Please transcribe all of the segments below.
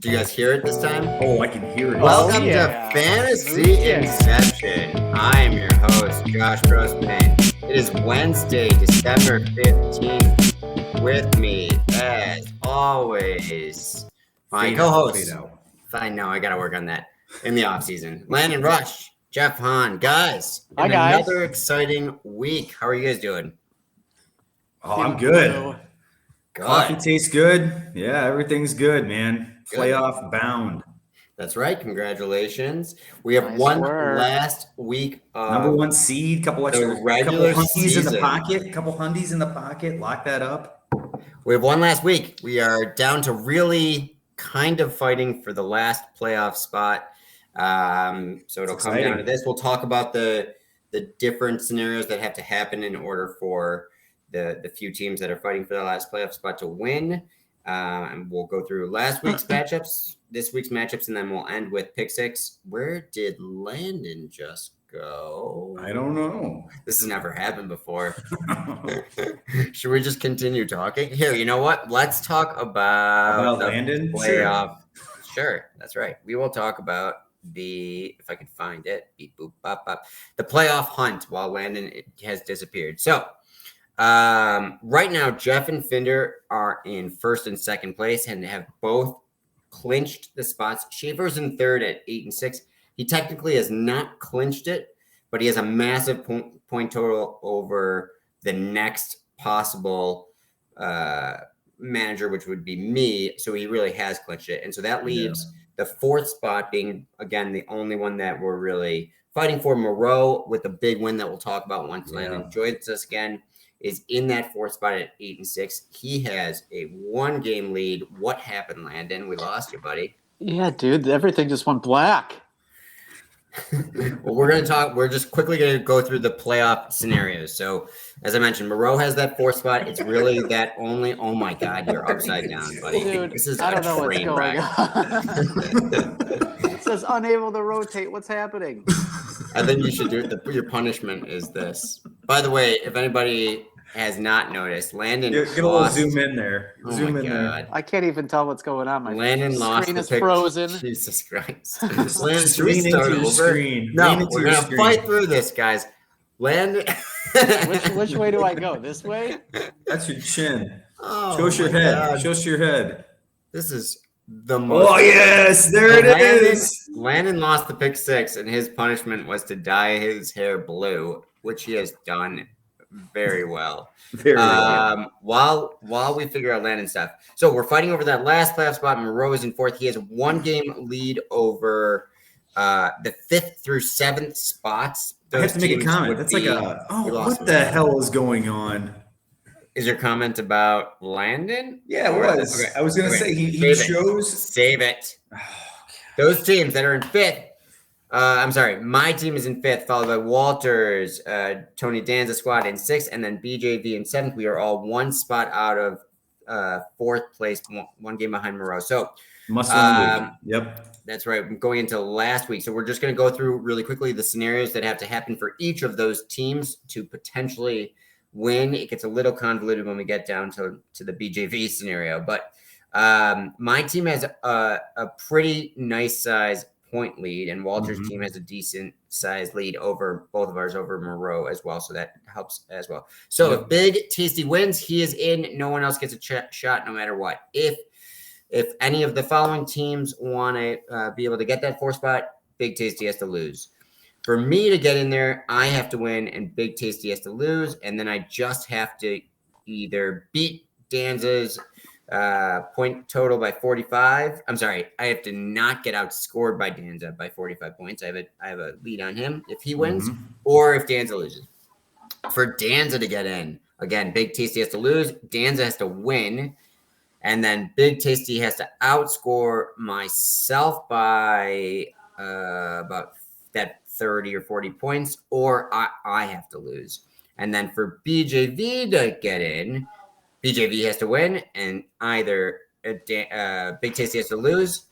Do you guys hear it this time? Oh, I can hear it. Welcome yeah. to Fantasy Inception. I am your host, Josh Grossman. It is Wednesday, December 15th. With me, as always, my co-host. I know, I got to work on that in the offseason. Landon Rush, Jeff Hahn. Guys, Hi, guys. Another exciting week. How are you guys doing? Oh, I'm good. Coffee tastes good. Yeah, everything's good, man. Playoff bound. That's right. Congratulations. We have one last week of number one seed, couple hundies in the pocket, couple hundies in the pocket. Lock that up. We have one last week. We are down to really kind of fighting for the last playoff spot. So it'll come down to this. We'll talk about the different scenarios that have to happen in order for the few teams that are fighting for the last playoff spot to win. And we'll go through last week's matchups, this week's matchups, and then we'll end with pick six. Where did Landon just go? I don't know. This has never happened before. Should we just continue talking? Here, you know what? Let's talk about Landon playoff. Sure, that's right. We will talk about if I can find it, beep, boop, bop, bop, the playoff hunt while Landon has disappeared. So, right now, Jeff and Finder are in first and second place and have both clinched the spots. Schaefer's in third at 8-6. He technically has not clinched it, but he has a massive point total over the next possible manager, which would be me. So he really has clinched it. And so that leaves the fourth spot being, again, the only one that we're really fighting for. Moreau, with a big win that we'll talk about once Landon joins us again, is in that fourth spot at 8-6. He has a 1-game lead. What happened, Landon? We lost you, buddy. Yeah, dude, everything just went black. Well, we're just quickly going to go through the playoff scenarios. So, as I mentioned, Moreau has that fourth spot. It's really that only. Oh my God, you're upside down, buddy. Dude, this is I don't know what's train going wreck. on. It says unable to rotate. What's happening? I think you should do it. Your punishment is this. By the way, if anybody has not noticed, Landon get a little zoom in there. Zoom in there. I can't even tell what's going on. My Landon lost screen the is pick. Jesus Christ. Landon, should we start over? Screen. No, we're going to fight through this, guys. Landon. which way do I go? This way? That's your chin. Oh, show us your head. God. Show us your head. This is the most. Oh, yes. There it is. Landon lost the pick six, and his punishment was to dye his hair blue, which he has done very well. While we figure out Landon stuff. So we're fighting over that last playoff spot. Moreau is in fourth. He has a 1-game lead over the 5th through 7th spots. I have to make a comment. That's like what the hell is going on? Is your comment about Landon? Yeah, it was. Okay. I was going to say he chose. Save it. Those teams that are in 5th. I'm sorry. My team is in 5th, followed by Walters, Tony Danza squad in 6th, and then BJV in 7th. We are all one spot out of 4th place, one game behind Moreau. So, yep. That's right. I'm going into last week. So we're just going to go through really quickly the scenarios that have to happen for each of those teams to potentially win. It gets a little convoluted when we get down to the BJV scenario. But my team has a pretty nice size point lead, and Walter's team has a decent size lead over both of ours over Moreau as well. So that helps as well. So if Big Tasty wins, he is in. No one else gets a shot no matter what. If any of the following teams want to be able to get that 4th spot, Big Tasty has to lose. For me to get in there, I have to win, and Big Tasty has to lose, and then I just have to either beat Danza's point total by 45. I'm sorry, I have to not get outscored by Danza by 45 points. I have a lead on him if he wins, or if Danza loses. For Danza to get in, again, Big Tasty has to lose, Danza has to win. And then Big Tasty has to outscore myself by about that 30 or 40 points, or I have to lose. And then for BJV to get in, BJV has to win, and either Big Tasty has to lose.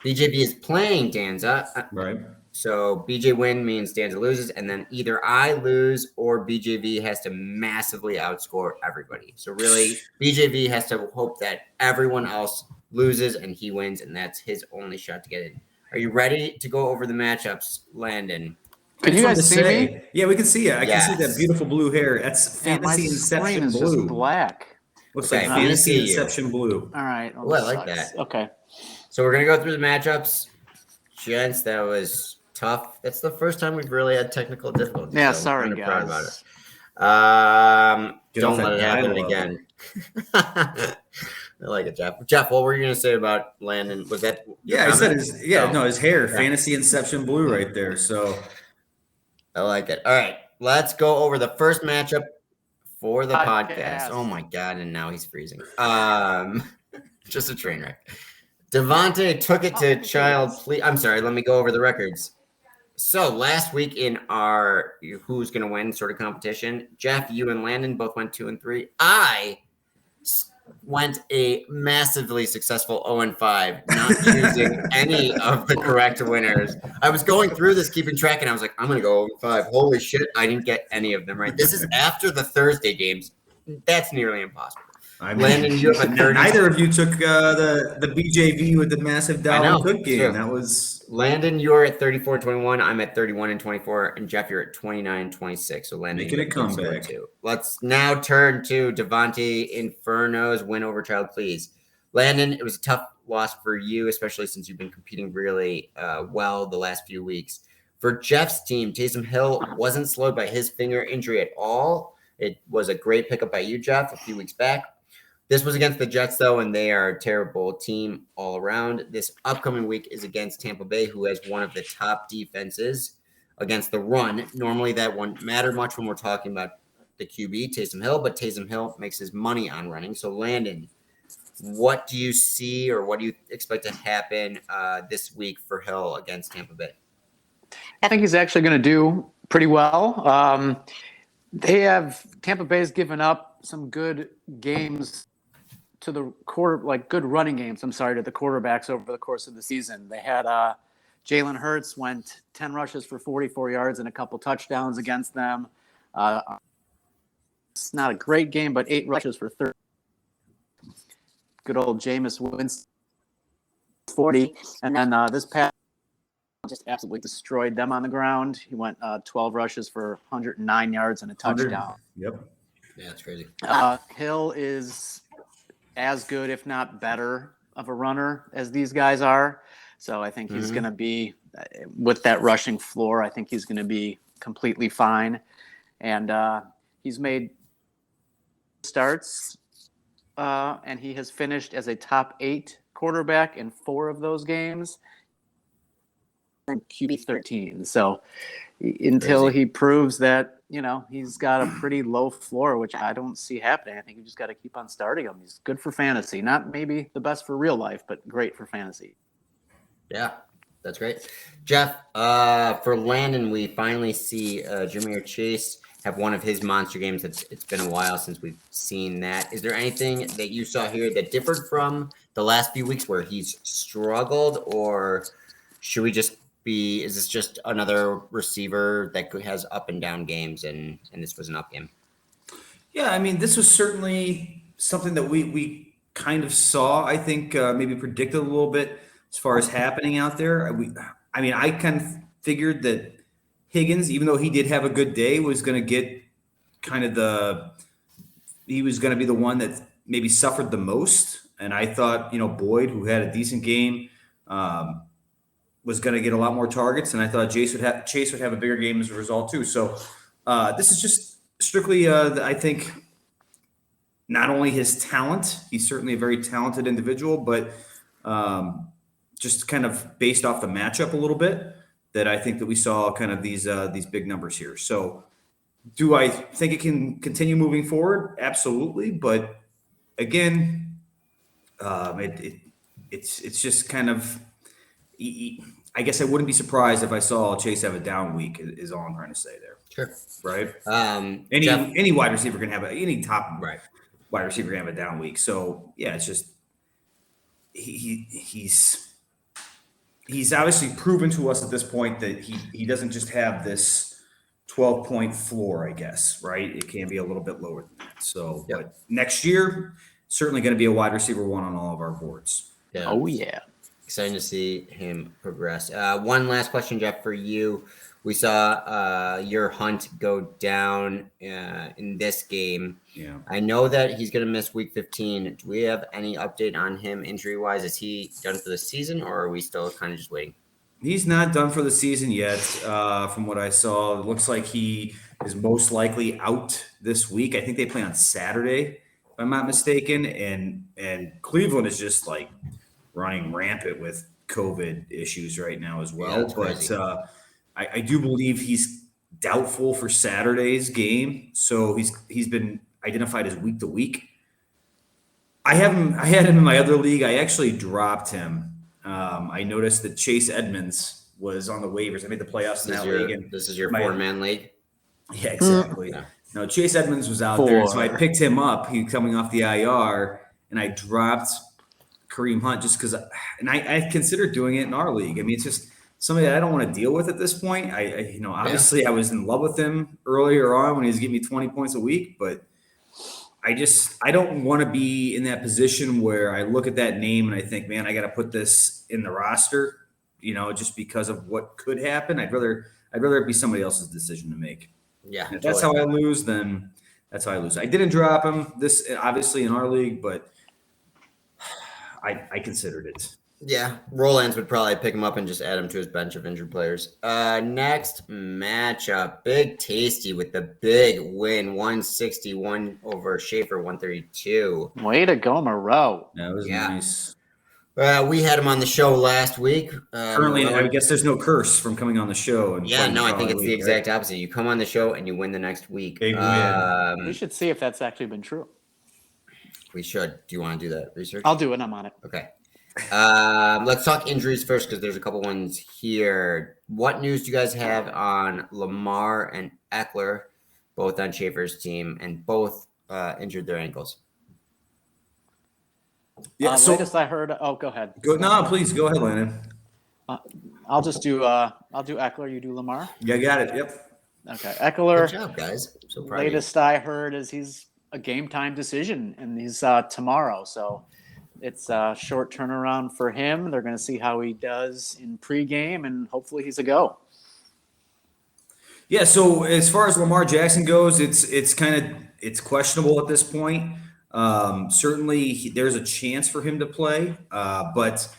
BJV is playing Danza. Right. So BJ win means Danza loses, and then either I lose or BJV has to massively outscore everybody. So really, BJV has to hope that everyone else loses and he wins, and that's his only shot to get in. Are you ready to go over the matchups, Landon? Can you guys see me? Yeah, we can see you. I Yes. can see that beautiful blue hair. That's Fantasy Inception is blue. Just black. Looks Okay, like Fantasy Inception blue. All right. Well, I like that. Okay. So we're gonna go through the matchups, gents. That was tough. That's the first time we've really had technical difficulties. Yeah, so sorry, I'm proud about guys. it. Don't off let that it happen dial-up. again. I like it, Jeff. Jeff, what were you gonna say about Landon? Was that your Yeah, I said comment? his hair, Yeah. Fantasy Inception blue right there. So I like it. All right, let's go over the first matchup for the podcast. Podcast. Oh my god, and now he's freezing. Just a train wreck. Davonte took it to child. I'm sorry. Let me go over the records. So last week in our who's going to win sort of competition, Jeff, you and Landon both went 2-3. I went a massively successful 0-5, not using any of the correct winners. I was going through this, keeping track, and I was like, I'm going to go 0-5. Holy shit, I didn't get any of them right. This is after the Thursday games. That's nearly impossible. Landon, you have a 30. Neither of you took the BJV with the massive Dalvin Cook game. True. That was Landon. You're at 34-21. I'm at 31-24, and Jeff, you're at 29-26. So Landon, making a comeback. Too. Let's now turn to Davonte Inferno's win over Child Please. Landon, it was a tough loss for you, especially since you've been competing really well the last few weeks. For Jeff's team, Taysom Hill wasn't slowed by his finger injury at all. It was a great pickup by you, Jeff, a few weeks back. This was against the Jets, though, and they are a terrible team all around. This upcoming week is against Tampa Bay, who has one of the top defenses against the run. Normally, that won't matter much when we're talking about the QB, Taysom Hill, but Taysom Hill makes his money on running. So, Landon, what do you see or what do you expect to happen this week for Hill against Tampa Bay? I think he's actually going to do pretty well. Tampa Bay's given up some good games to the good running games, to the quarterbacks over the course of the season. They had Jalen Hurts went 10 rushes for 44 yards and a couple touchdowns against them. It's not a great game, but 8 rushes for 30. Good old Jameis Winston, 40. And then this past just absolutely destroyed them on the ground. He went 12 rushes for 109 yards and a touchdown. Yep. Yeah, that's crazy. Hill is as good, if not better, of a runner as these guys are. So I think he's going to be, with that rushing floor, I think he's going to be completely fine. And he's made starts, and he has finished as a top 8 quarterback in 4 of those games. QB 13. So until he proves that, he's got a pretty low floor, which I don't see happening. I think you just got to keep on starting him. He's good for fantasy. Not maybe the best for real life, but great for fantasy. Yeah, that's great. Jeff, for Landon, we finally see Ja'Marr Chase have one of his monster games. It's been a while since we've seen that. Is there anything that you saw here that differed from the last few weeks where he's struggled, or should we just is this just another receiver that has up and down games, and this was an up game? Yeah, I mean, this was certainly something that we kind of saw, I think, maybe predicted a little bit as far as happening out there. I kind of figured that Higgins, even though he did have a good day, was going to get he was going to be the one that maybe suffered the most. And I thought, Boyd, who had a decent game, was going to get a lot more targets, and I thought Chase would have a bigger game as a result too. So this is just strictly, I think, not only his talent, he's certainly a very talented individual, but just kind of based off the matchup a little bit, that I think that we saw kind of these big numbers here. So do I think it can continue moving forward? Absolutely. But again, it's just kind of, I guess I wouldn't be surprised if I saw Chase have a down week, is all I'm trying to say there. Sure. Right. Any wide receiver can have any top right wide receiver can have a down week. So yeah, it's just he's obviously proven to us at this point that he doesn't just have this 12-point floor, I guess, right? It can be a little bit lower than that. So but next year, certainly going to be a wide receiver 1 on all of our boards. Yeah. Oh, yeah. Exciting to see him progress. One last question, Jeff, for you. We saw your Hunt go down in this game. Yeah. I know that he's going to miss week 15. Do we have any update on him injury-wise? Is he done for the season, or are we still kind of just waiting? He's not done for the season yet. From what I saw, it looks like he is most likely out this week. I think they play on Saturday, if I'm not mistaken. And Cleveland is just like running rampant with COVID issues right now as well. Yeah, but I do believe he's doubtful for Saturday's game, so he's been identified as week to week. I had him in my other league. I actually dropped him. I noticed that Chase Edmonds was on the waivers. I made the playoffs in that league. And this is your 4-man league? Yeah, exactly. Yeah. No, Chase Edmonds was out there, so I picked him up. He coming off the IR, and I dropped Kareem Hunt just because, and I considered doing it in our league. I mean, it's just somebody that I don't want to deal with at this point. Obviously I was in love with him earlier on when he was giving me 20 points a week, but I don't want to be in that position where I look at that name and I think, man, I got to put this in the roster, just because of what could happen. I'd rather it be somebody else's decision to make. Yeah. And if that's how I lose, then that's how I lose. I didn't drop him this obviously in our league, but I considered it. Yeah, Rollins would probably pick him up and just add him to his bench of injured players. Next matchup, Big Tasty with the big win, 161 over Schaefer, 132. Way to go, Moreau. That was nice. We had him on the show last week. Currently, I guess there's no curse from coming on the show. I think it's the exact opposite. You come on the show and you win the next week. Big win. We should see if that's actually been true. We should. Do you want to do that research? I'll do it. I'm on it. Okay. Let's talk injuries first because there's a couple ones here. What news do you guys have on Lamar and Eckler, both on Schaefer's team, and both injured their ankles? Yeah. Latest I heard. Oh, go ahead. Please go ahead, Landon. I'll just do. I'll do Eckler. You do Lamar. Yeah, got it. Yep. Okay, Eckler. Good job, guys. So proud of you. Latest I heard is he's a game time decision, and he's tomorrow. So it's a short turnaround for him. They're going to see how he does in pregame, and hopefully he's a go. Yeah. So as far as Lamar Jackson goes, it's questionable at this point. Certainly there's a chance for him to play, but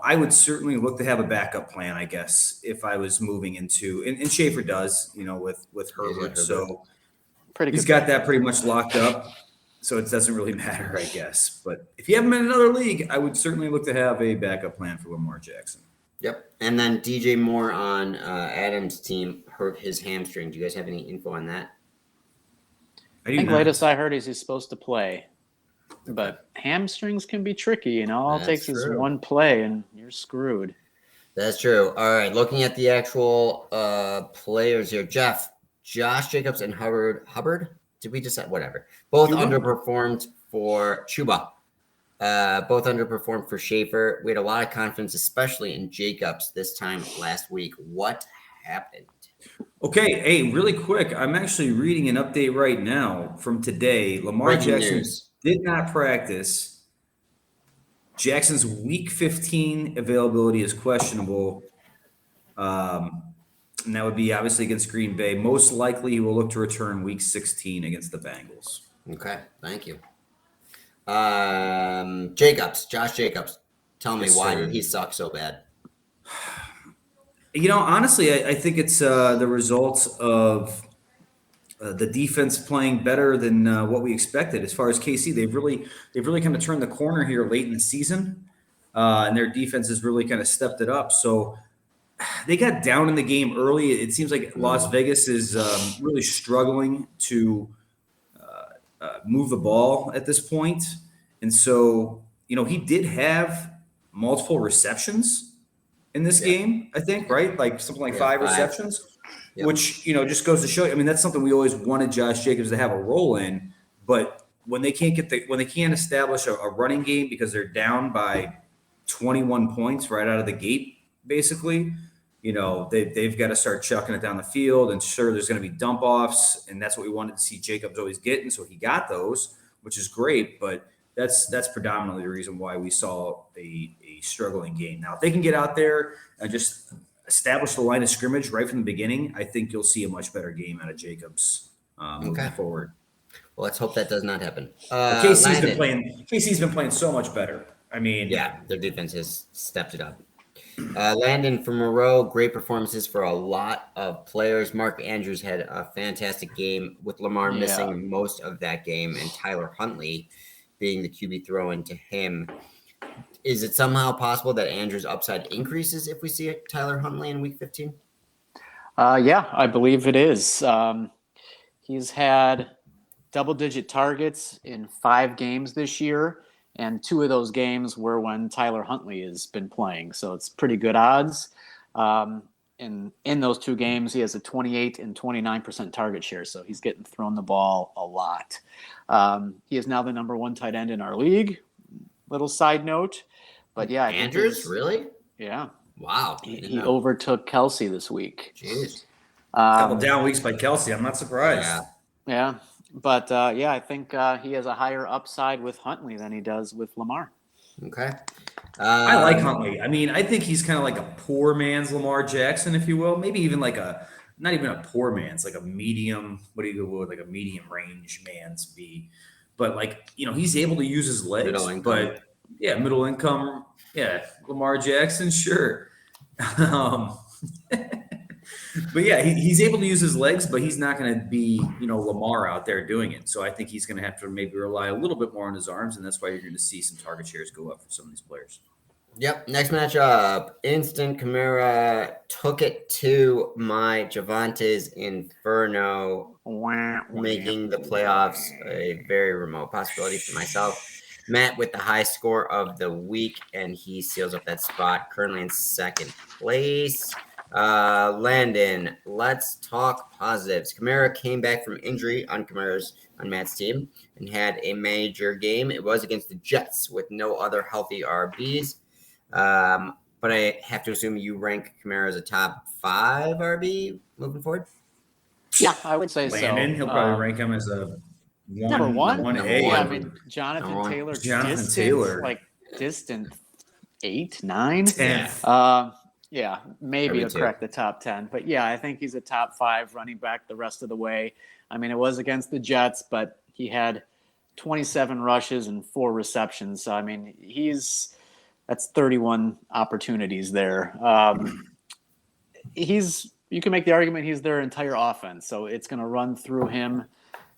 I would certainly look to have a backup plan, I guess, if I was moving into, and Schaefer does, with Herbert. So he's got that pretty much locked up. So it doesn't really matter, I guess. But if you have him in another league, I would certainly look to have a backup plan for Lamar Jackson. Yep. And then DJ Moore on Adam's team hurt his hamstring. Do you guys have any info on that? I think latest I heard is he's supposed to play. But hamstrings can be tricky, all it takes is one play and you're screwed. That's true. All right, looking at the actual players here, Jeff, Josh Jacobs and Hubbard. Did we decide? Whatever. Both underperformed for Chuba. Both underperformed for Schaefer. We had a lot of confidence, especially in Jacobs this time last week. What happened? Okay, hey, really quick. I'm actually reading an update right now from today. Lamar Jackson did not practice. Jackson's week 15 availability is questionable. And that would be obviously against Green Bay. Most likely he will look to return week 16 against the Bengals. Okay, thank you. Josh Jacobs. Tell me why did he suck so bad? Honestly, I think it's the results of the defense playing better than what we expected. As far as KC, they've really kind of turned the corner here late in the season, and their defense has really kind of stepped it up. So they got down in the game early. It seems like Las Vegas is really struggling to move the ball at this point. And so, he did have multiple receptions in this game, I think, right? Like something like five receptions. Yep. Which, just goes to show you. I mean, that's something we always wanted Josh Jacobs to have a role in. But when they can't establish a running game because they're down by 21 points right out of the gate, basically, they've got to start chucking it down the field. And sure, there's going to be dump offs, and that's what we wanted to see Jacobs always get. And so he got those, which is great. But that's predominantly the reason why we saw a struggling game. Now, if they can get out there and just establish the line of scrimmage right from the beginning, I think you'll see a much better game out of Jacobs moving forward. Well, let's hope that does not happen. KC's been playing so much better. I mean, yeah, their defense has stepped it up. Landon from Moreau, great performances for a lot of players. Mark Andrews had a fantastic game with Lamar missing most of that game and Tyler Hundley being the QB throw-in to him. Is it somehow possible that Andrews' upside increases if we see Tyler Hundley in Week 15? Yeah, I believe it is. He's had double-digit targets in 5 games this year, and 2 of those games were when Tyler Hundley has been playing. So it's pretty good odds. In those 2 games, he has a 28 and 29% target share, so he's getting thrown the ball a lot. He is now the number 1 tight end in our league. Little side note. But yeah, Andrews, really? Yeah. Wow. He overtook Kelsey this week. Jeez. Couple down weeks by Kelsey. I'm not surprised. Yeah. But I think he has a higher upside with Hundley than he does with Lamar. Okay. I like Hundley. I mean, I think he's kind of like a poor man's Lamar Jackson, if you will. Maybe even like not even a poor man's, like a medium. What do you go with? Like a medium range man's B. But like, he's able to use his legs. Middle income. But yeah, middle income. Yeah, Lamar Jackson, sure. But yeah, he's able to use his legs, but he's not going to be, Lamar out there doing it. So I think he's going to have to maybe rely a little bit more on his arms, and that's why you're going to see some target shares go up for some of these players. Yep. Next matchup, Instant Kamara took it to my Davonte Inferno, making the playoffs a very remote possibility for myself. Matt with the high score of the week, and he seals up that spot, currently in second place. Landon, let's talk positives. Kamara came back from injury on Matt's team and had a major game. It was against the Jets with no other healthy RBs. But I have to assume you rank Kamara as a top 5 RB moving forward? Yeah, I would say Landon, he'll probably rank him as a number 1. 1A. Yeah, I mean, Jonathan Taylor, like distant 8, 9. 10. Yeah, maybe he'll crack the top 10. But yeah, I think he's a top 5 running back the rest of the way. I mean, it was against the Jets, but he had 27 rushes and 4 receptions. So, I mean, that's 31 opportunities there. You can make the argument he's their entire offense. So it's going to run through him.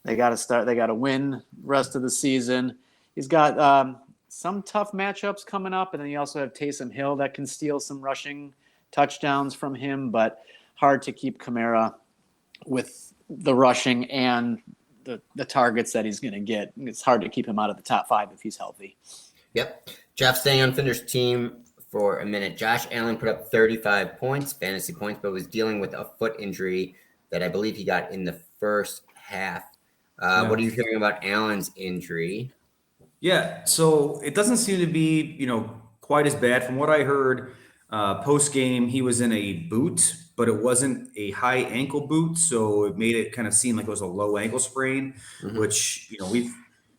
They got to win rest of the season. He's got some tough matchups coming up. And then you also have Taysom Hill that can steal some rushing touchdowns from him, but hard to keep Kamara with the rushing and the targets that he's going to get. It's hard to keep him out of the top 5 if he's healthy. Yep. Jeff staying on Finder's team for a minute. Josh Allen put up 35 points, fantasy points, but was dealing with a foot injury that I believe he got in the first half. What are you hearing about Allen's injury? Yeah, so it doesn't seem to be, quite as bad. From what I heard, post-game, he was in a boot, but it wasn't a high ankle boot, so it made it kind of seem like it was a low ankle sprain, which, we've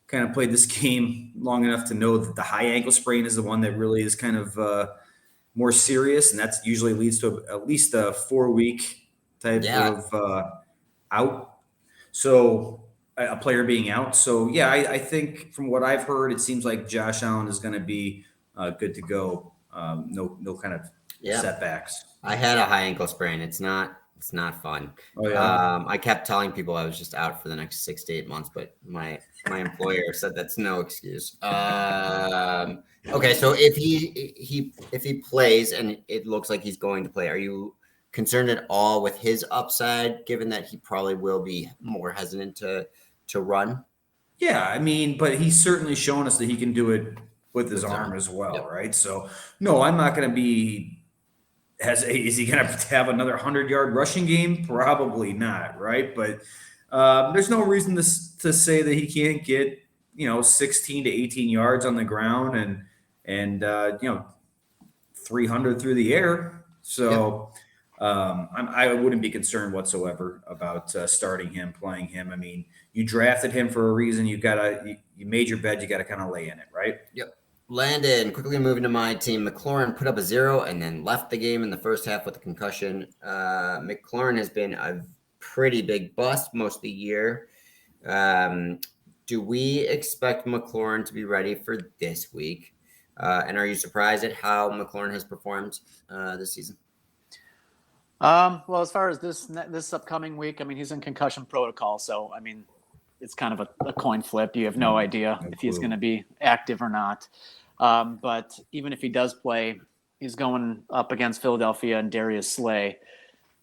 kind of played this game long enough to know that the high ankle sprain is the one that really is kind of more serious, and that usually leads to at least a 4-week type of out. So a player being out. So, yeah, I think from what I've heard, it seems like Josh Allen is going to be good to go. No kind of setbacks. I had a high ankle sprain. It's not fun. Oh, yeah. I kept telling people I was just out for the next 6 to 8 months, but my employer said that's no excuse. Okay, so if he plays and it looks like he's going to play, are you concerned at all with his upside, given that he probably will be more hesitant to run? Yeah, I mean, but he's certainly shown us that he can do it with his arm as well, right? So, no, I'm not going to be is he going to have another 100-yard rushing game? Probably not, right? But there's no reason to say that he can't get, 16 to 18 yards on the ground and 300 through the air. So I wouldn't be concerned whatsoever about starting him, playing him. I mean, you drafted him for a reason. You got to you made your bed, you got to kind of lay in it, right? Yep. Landon, quickly moving to my team. McLaurin put up a 0 and then left the game in the first half with a concussion. McLaurin has been a pretty big bust most of the year. Do we expect McLaurin to be ready for this week? And are you surprised at how McLaurin has performed this season? Well, as far as this upcoming week, I mean, he's in concussion protocol, so I mean, it's kind of a coin flip. You have no idea if he's going to be active or not. But even if he does play, he's going up against Philadelphia and Darius Slay.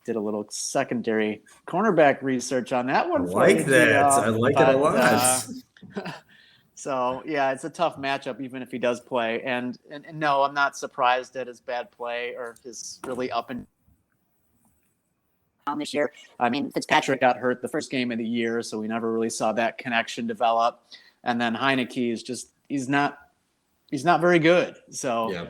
Did a little secondary cornerback research on that one. I like that. I like it a lot. So, yeah, it's a tough matchup, even if he does play. And no, I'm not surprised at his bad play or his really up and down this year. I mean, Fitzpatrick got hurt the first game of the year, so we never really saw that connection develop. And then Heineke is just he's not very good. So Yeah.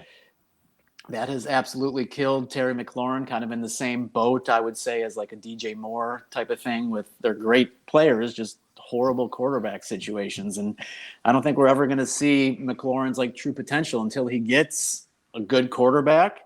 that has absolutely killed Terry McLaurin, kind of in the same boat, I would say, as like a DJ Moore type of thing with their great players, just horrible quarterback situations. And I don't think we're ever going to see McLaurin's like true potential until he gets a good quarterback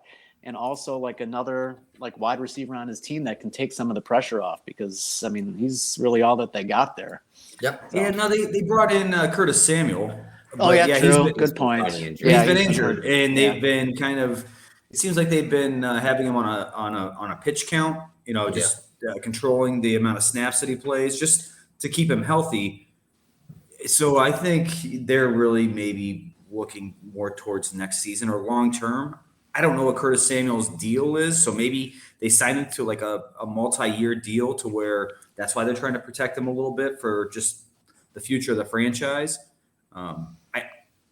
and also like another like wide receiver on his team that can take some of the pressure off, because I mean, he's really all that they got there. Yep. So. Yeah, no, they brought in Curtis Samuel. Oh, yeah, true. Good point. He's been injured, and they've been kind of. It seems like they've been having him on a pitch count. You know, just controlling the amount of snaps that he plays, just to keep him healthy. So I think they're really maybe looking more towards next season or long term. I don't know what Curtis Samuel's deal is, so maybe they signed him to like a multi-year deal to where that's why they're trying to protect him a little bit for just the future of the franchise.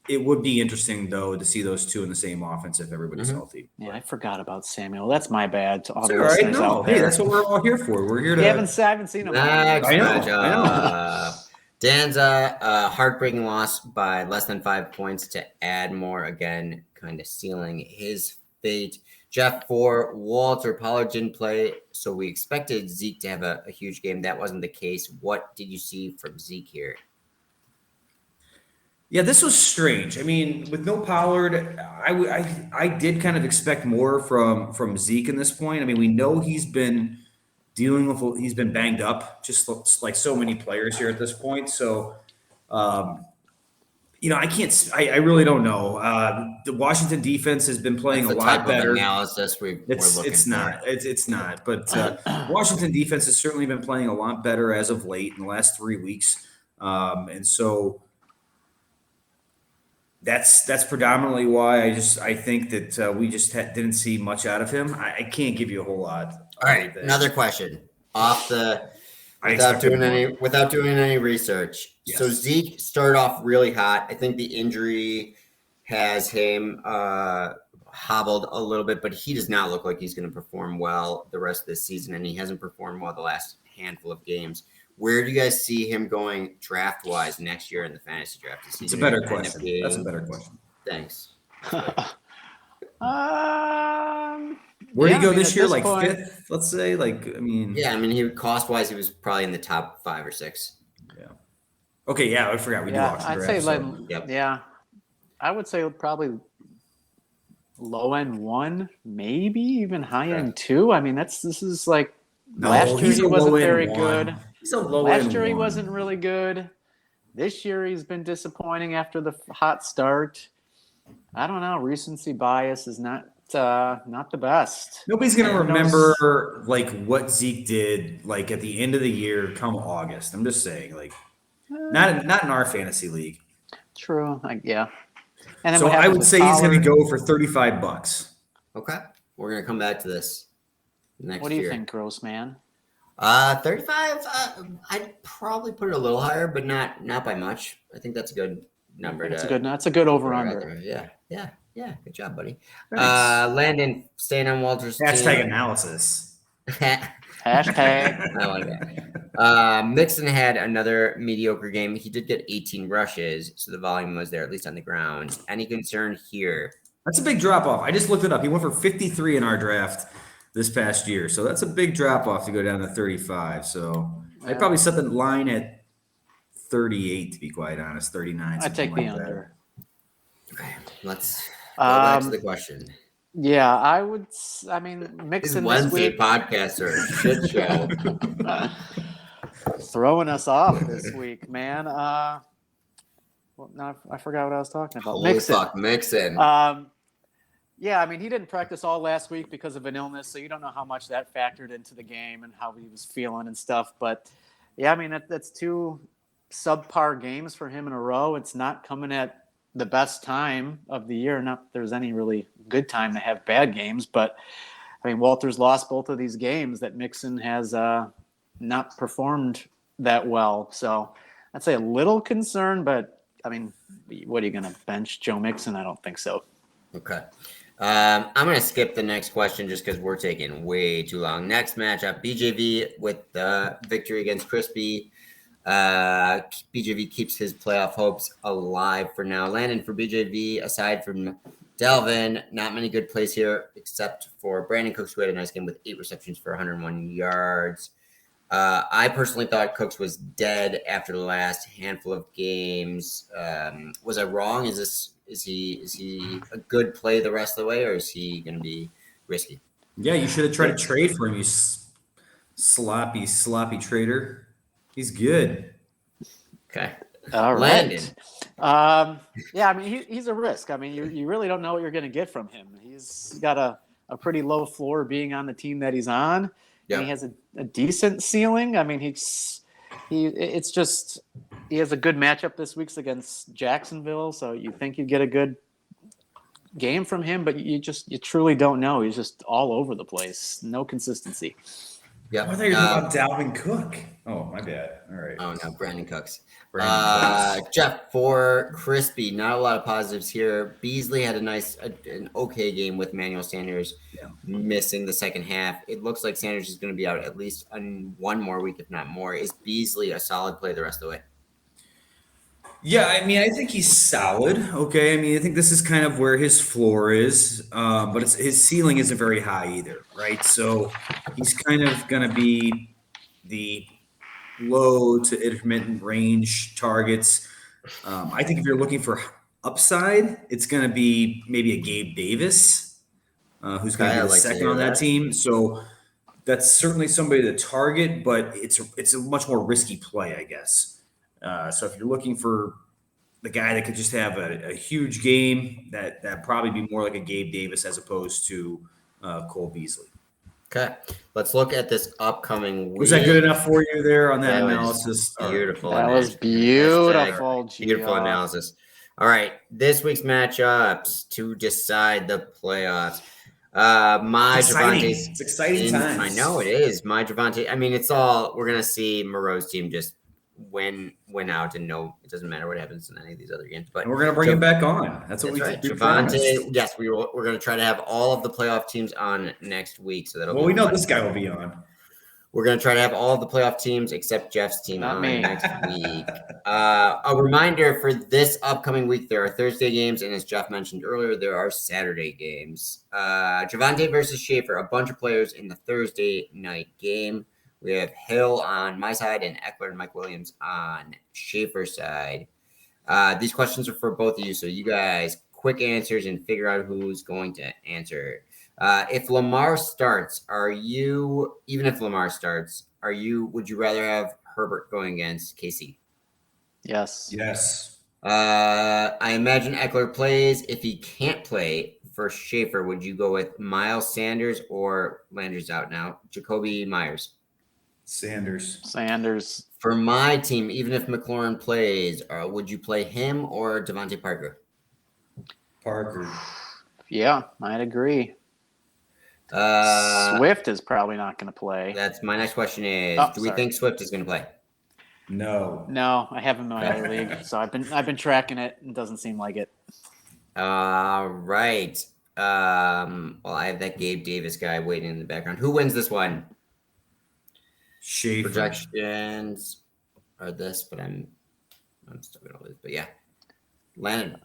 It would be interesting, though, to see those two in the same offense if everybody's healthy. Yeah, I forgot about Samuel. That's my bad. To all the All right, listeners no, out there. hey, that's what we're all here for. We're here to. I haven't seen him. Next I know, matchup. Danza, heartbreaking loss by less than 5 points to Admore, again, kind of sealing his fate. Jeff, for Walter, Pollard didn't play, so we expected Zeke to have a huge game. That wasn't the case. What did you see from Zeke here? Yeah, this was strange. I mean, with no Pollard, I did kind of expect more from Zeke in this point. I mean, we know he's been he's been banged up, just like so many players here at this point. So, you know, I really don't know. The Washington defense has been playing That's a the lot type better. of analysis we're looking for. It's not. But Washington defense has certainly been playing a lot better as of late in the last 3 weeks, and so. That's predominantly why I think that we just didn't see much out of him. I can't give you a whole lot. All right, another question without doing any research. Yes. So Zeke started off really hot. I think the injury has him hobbled a little bit, but he does not look like he's going to perform well the rest of this season, and he hasn't performed well the last handful of games. Where do you guys see him going draft-wise next year in the fantasy draft? It's a better question. That's a better question. Thanks. Where do you go this year? Like point, 5th, let's say? He cost-wise, he was probably in the top 5 or 6. Yeah. Okay, yeah, I forgot. We do auction I'd draft. say yeah. I would say probably low end 1, maybe even high end 2. I mean, this is like last year he wasn't very good. He's a low Last end year he 1. wasn't really good. This year he's been disappointing after the hot start. I don't know. Recency bias is not the best. Nobody's gonna remember like what Zeke did like at the end of the year come August. I'm just saying, like not in our fantasy league. True. Yeah. And then so I would say he's gonna go for $35. Okay. We're gonna come back to this next year. What do you think, Grossman? 35. I'd probably put it a little higher, but not by much. I think that's a good number. That's a good over under. Yeah. Good job, buddy. Landon, staying on Walter's Hashtag team. analysis. Hashtag. I like that. Mixon had another mediocre game. He did get 18 rushes, so the volume was there, at least on the ground. Any concern here? That's a big drop off. I just looked it up. He went for 53 in our draft this past year. So that's a big drop off to go down to 35. So I'd probably set the line at 38, to be quite honest, 39. I take the like under. Okay, let's go back to the question. Yeah, I mean, These Mixon this Wednesday week. podcasts are a shit show. Throwing us off this week, man. Well, now I forgot what I was talking about. Holy fuck, Mixon. Yeah, I mean, he didn't practice all last week because of an illness, so you don't know how much that factored into the game and how he was feeling and stuff. But yeah, I mean, that's 2 subpar games for him in a row. It's not coming at the best time of the year. Not that there's any really good time to have bad games, but I mean, Walter's lost both of these games that Mixon has not performed that well. So I'd say a little concerned, but I mean, what are you going to bench Joe Mixon? I don't think so. Okay. I'm going to skip the next question just because we're taking way too long. Next matchup, BJV with the victory against Crispy. BJV keeps his playoff hopes alive for now. Landon, for BJV, aside from Delvin, not many good plays here except for Brandon Cooks, who had a nice game with 8 receptions for 101 yards. I personally thought Cooks was dead after the last handful of games. Was I wrong? Is he a good play the rest of the way, or is he going to be risky? Yeah, you should have tried to trade for him, you sloppy trader. He's good. Okay. All Landon. right. Yeah, I mean, he's a risk. I mean, you really don't know what you're going to get from him. He's got a pretty low floor being on the team that he's on. Yep. And he has a decent ceiling. I mean, he has a good matchup this week against Jacksonville, so you think you get a good game from him, but you truly don't know. He's just all over the place. No consistency. Yep. I thought you were talking about Dalvin Cook. Oh, my bad. All right. Oh, no, Brandon Cooks. Brandon Cooks. Jeff, for Crispy, not a lot of positives here. Beasley had an okay game with Manuel Sanders missing the second half. It looks like Sanders is going to be out at least one more week, if not more. Is Beasley a solid play the rest of the way? Yeah, I mean, I think he's solid. Okay, I mean, I think this is kind of where his floor is, but his ceiling isn't very high either, right? So he's kind of going to be the low to intermittent range targets. I think if you're looking for upside, it's going to be maybe a Gabe Davis, who's going to be the second on that team. So that's certainly somebody to target, but it's a much more risky play, I guess. So if you're looking for the guy that could just have a huge game, that probably be more like a Gabe Davis as opposed to Cole Beasley. Okay, let's look at this upcoming week. Was that good enough for you there on that analysis? Beautiful. That was beautiful. Beautiful analysis. All right, this week's matchups to decide the playoffs. It's exciting times. I know it is. My Davonte. I mean, we're gonna see Moreau's team just win out, and no, it doesn't matter what happens in any of these other games. But and we're gonna bring him back on. That's what right. we Davonte. Yes, we're gonna try to have all of the playoff teams on next week, so that'll. Well, we know this guy will be on. We're going to try to have all of the playoff teams except Jeff's team Not on me. next week. A reminder for this upcoming week, there are Thursday games, and as Jeff mentioned earlier, there are Saturday games. Javonte versus Schaefer, a bunch of players in the Thursday night game. We have Hill on my side and Eckler and Mike Williams on Schaefer's side. These questions are for both of you, so you guys quick answers and figure out who's going to answer. If Lamar starts, would you rather have Herbert going against KC? Yes. I imagine Eckler plays. If he can't play for Schaefer, would you go with Miles Sanders or Landry's out now? Jacoby Myers. Sanders. For my team, even if McLaurin plays, would you play him or Davonte Parker? Parker. Yeah, I'd agree. Swift is probably not going to play. That's my next question is, do we think Swift is going to play? No, I have him in my other league, so I've been tracking it. It doesn't seem like it. All right. Well, I have that Gabe Davis guy waiting in the background. Who wins this one? Schaefer. Projections are this, but I'm still going to lose. But yeah, Landon.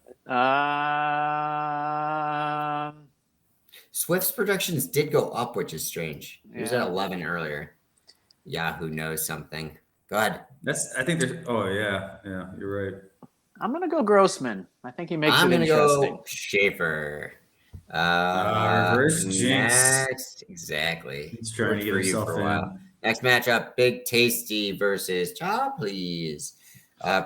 Swift's projections did go up, which is strange. He was at 11 earlier. Yahoo knows something. Go ahead. I think there's. Oh yeah, you're right. I'm gonna go Grossman. I think he makes I'm it gonna interesting. go Schaefer. Reverse jinx. Next, exactly. He's trying Worked to get for you himself for a while. in. Next matchup: Big Tasty versus Please.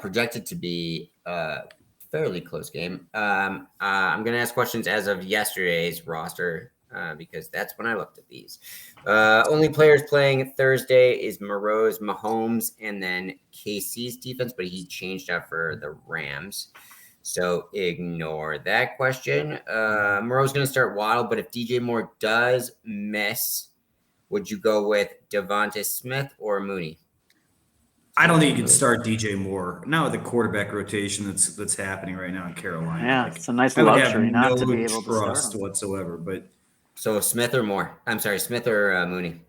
Projected to be a fairly close game. I'm gonna ask questions as of yesterday's roster because that's when I looked at these. Only players playing Thursday is Moreau's, Mahomes, and then KC's defense, but he changed out for the Rams. So ignore that question. Moreau's going to start Waddle, but if DJ Moore does miss, would you go with Devonta Smith or Mooney? I don't think you can start DJ Moore now with the quarterback rotation that's happening right now in Carolina. Yeah, Like, it's a nice I would luxury have not no to be able to start trust him. whatsoever. But So Smith or Moore? I'm sorry, Smith or Mooney?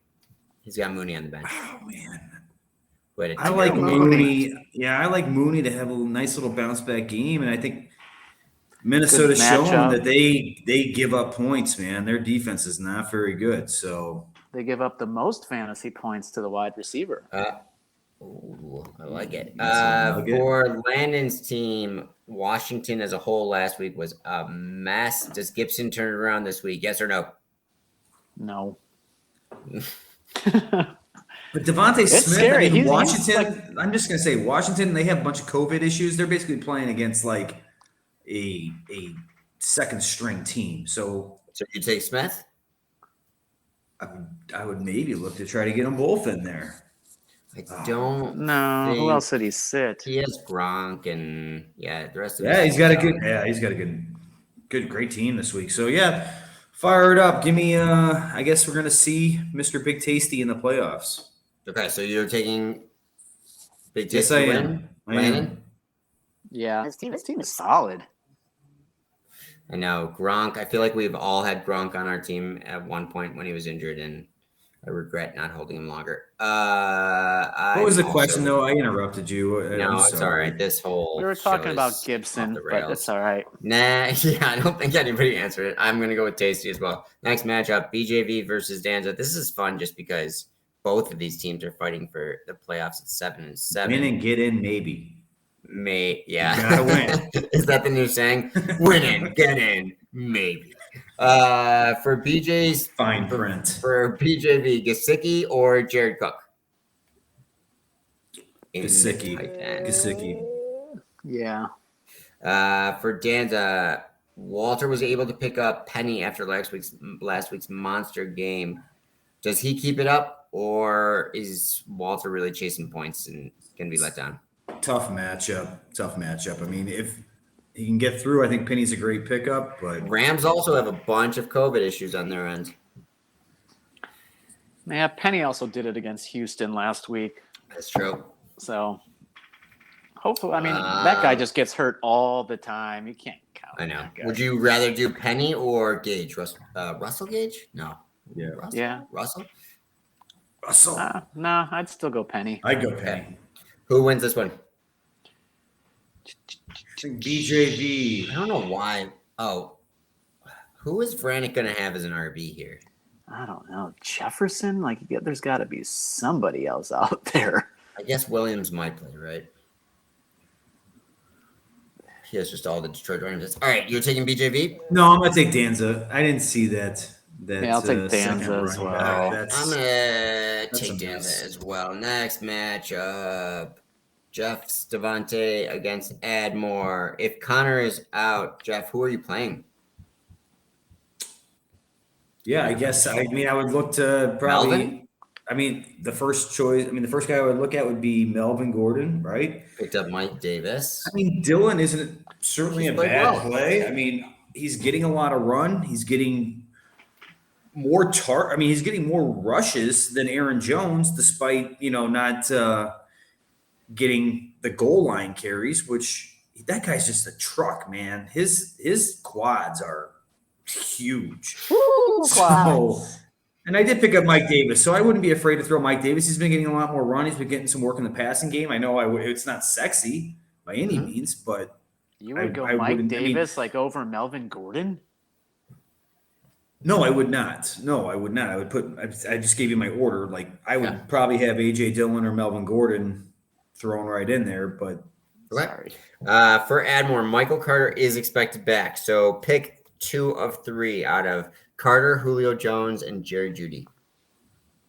He's got Mooney on the bench. oh man, But I like Mooney. Yeah, I like Mooney to have a nice little bounce back game, and I think Minnesota's shown that they give up points. Man, their defense is not very good. So they give up the most fantasy points to the wide receiver. Ooh, I like it. That's For Landon's team, Washington as a whole last week was a mess. Does Gibson turn it around this week? Yes or no? No. But Devontae Smith, scary. I mean, He's Washington. I'm just gonna say Washington. They have a bunch of COVID issues. They're basically playing against like a second string team. So you take Smith? I would maybe look to try to get them both in there. I don't. No. Who else did he sit? He has Gronk and the rest of. Yeah, he's got a good, great team this week. So yeah, fire it up. Give me. I guess we're gonna see Mr. Big Tasty in the playoffs. Okay, so you're taking Big Yes, Tasty I win? am. Landon? Yeah, his team is solid. I know Gronk. I feel like we've all had Gronk on our team at one point when he was injured, and I regret not holding him longer. What was the question, though? I interrupted you. No, it's all right. This whole we were talking about Gibson, but it's all right. Nah, yeah, I don't think anybody answered it. I'm gonna go with Tasty as well. Next matchup: BJV versus Danza. This is fun just because both of these teams are fighting for the playoffs at 7-7. Win and get in, maybe. Yeah. You gotta win. Is that the new saying? Win in, get in, maybe. For BJ's fine print. For BJV, Gesicki or Jared Cook? Gesicki. Yeah. For Danza, Walter was able to pick up Penny after last week's monster game. Does he keep it up, or is Walter really chasing points and can be let down? Tough matchup. I mean, if he can get through, I think Penny's a great pickup. But Rams also have a bunch of COVID issues on their end. Yeah, Penny also did it against Houston last week. That's true. So hopefully, I mean, that guy just gets hurt all the time. You can't count. I know. Would you rather do Penny or Gage? Russell Gage? No. Yeah. Russell? Yeah. Russell? No, I'd still go Penny. I'd go Penny. Okay. Who wins this one? I think BJV. I don't know why. Oh, who is Vranic going to have as an RB here? I don't know. Jefferson? There's got to be somebody else out there. I guess Williams might play, right? He has just all the Detroit Rams. All right, you're taking BJV? No, I'm gonna take Danza. I didn't see that. Yeah, I'll take Danza as well. I'm gonna take Danza as well. Next matchup: Jeff's Davonte against Admore. If Connor is out, Jeff, who are you playing? Yeah, I guess. I mean, I would look to probably. Melvin? I mean, the first guy I would look at would be Melvin Gordon, right? Picked up Mike Davis. I mean, Dylan isn't certainly a bad play. I mean, he's getting a lot of run. He's getting more he's getting more rushes than Aaron Jones, despite not getting the goal line carries. Which that guy's just a truck, man. His quads are huge. And I did pick up Mike Davis, so I wouldn't be afraid to throw Mike Davis. He's been getting a lot more run. He's been getting some work in the passing game. I know it's not sexy by any means, but you would go Mike Davis over Melvin Gordon? No, I would not. I would I just gave you my order. I would probably have AJ Dillon or Melvin Gordon thrown right in there, but Sorry. For Admore, Michael Carter is expected back. So pick 2 of 3 out of Carter, Julio Jones, and Jerry Jeudy.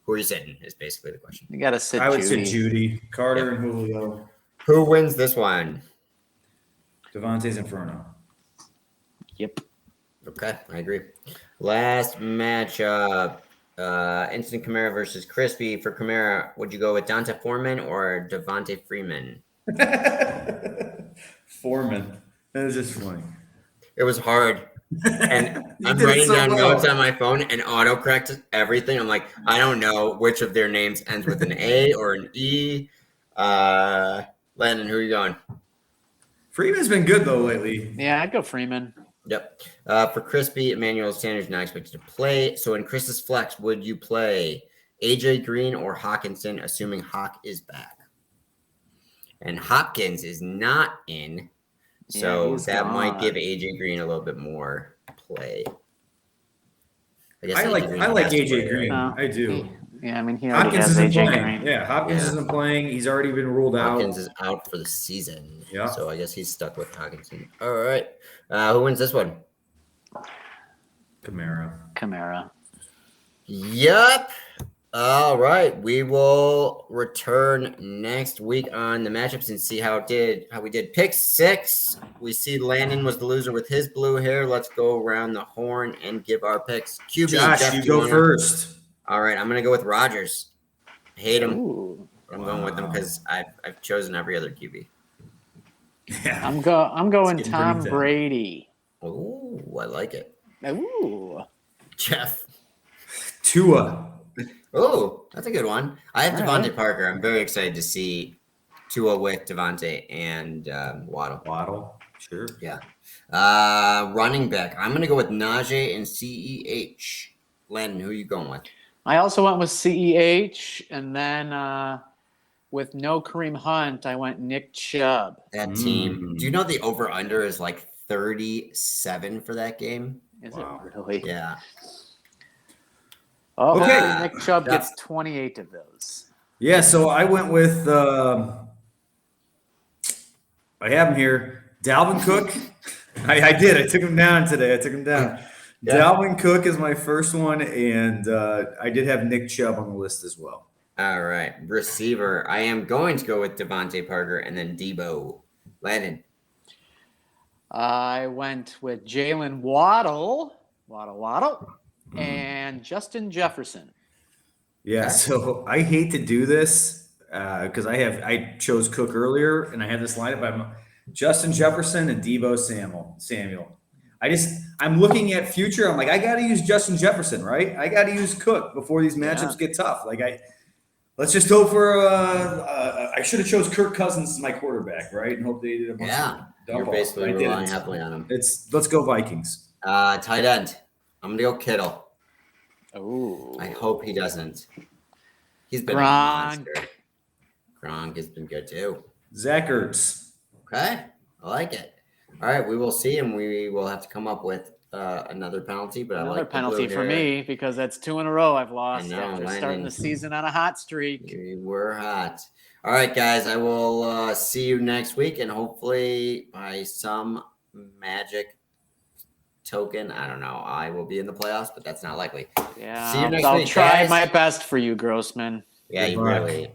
Who are you sitting is basically the question. You got to sit I would Judy. say Judy, Carter, Yep. and Julio. Who wins this one? Davonte's Inferno. Yep. Okay, I agree. Last matchup, Instant Kamara versus Crispy. For Kamara, would you go with Donta Foreman or Devontae Freeman? Foreman. That is just funny. It was hard. And You I'm did it writing so down well. notes on my phone and autocorrect everything. I'm like, I don't know which of their names ends with an A or an E. Landon, who are you going? Freeman's been good though lately. Yeah, I'd go Freeman. Yep. For Crispy, Emmanuel Sanders not expected to play. So in Chris's flex, would you play AJ Green or Hawkinson, assuming Hawk is back? And Hopkins is not in. So he's that might gone. give AJ Green a little bit more play. guess I like AJ Green I like has to AJ play, Green. right? I do. Yeah, I mean, he already Hopkins has isn't AJ playing. Green. Yeah, Hopkins Yeah. isn't playing. He's already been ruled out. Hopkins is out for the season. Yeah. So I guess he's stuck with Hawkinson. All right. Who wins this one? Kamara. Yup. All right. We will return next week on the matchups and see how we did. Pick 6. We see Landon was the loser with his blue hair. Let's go around the horn and give our picks. QB, Josh, Jeff, you do go wanna- first. All right. I'm gonna go with Rodgers. I hate him. Ooh. I'm going with him because I've chosen every other QB. Yeah. I'm going It's getting Tom pretty thin. Brady. Oh, I like it. Ooh. Jeff. Tua. Oh, that's a good one. I have All Devontae right. Parker. I'm very excited to see Tua with Devontae and Waddle. Sure. Yeah. Running back. I'm going to go with Najee and CEH. Landon, who are you going with? I also went with CEH, and then with no Kareem Hunt, I went Nick Chubb. That team. Do you know the over-under is like 37 for that game? Is Wow. it really? Yeah. Oh, Okay. Nick Chubb Yeah. gets 28 of those. Yeah, so I went with I have him here. Dalvin Cook. I did. I took him down today. Yeah. Dalvin Cook is my first one, and I did have Nick Chubb on the list as well. All right. Receiver. I am going to go with Devontae Parker and then Debo. Landon. I went with Jalen Waddle, and Justin Jefferson. Yeah, Okay. so I hate to do this because I chose Cook earlier, and I have this lineup. I'm Justin Jefferson and Debo Samuel. I'm looking at future. I'm like, I got to use Justin Jefferson, right? I got to use Cook before these matchups get tough. Let's just hope for. I should have chose Kirk Cousins as my quarterback, right? And hope they did a bunch of You're dump basically offs, but I relying didn't. heavily on him. Let's go Vikings. Tight end. I'm going to go Kittle. Oh, I hope he doesn't. He's been Gronk. a monster. Gronk has been good too. Zach Ertz. Okay. I like it. All right. We will see, and we will have to come up with another penalty. But I another like the penalty blue for hair. me because that's 2 in a row I've lost know, after Landon. starting the season on a hot streak. We were hot. All right, guys. I will see you next week, and hopefully by some magic token, I don't know, I will be in the playoffs, but that's not likely. Yeah, See you next I'll week, try guys. my best for you, Grossman. Yeah, Good you luck. really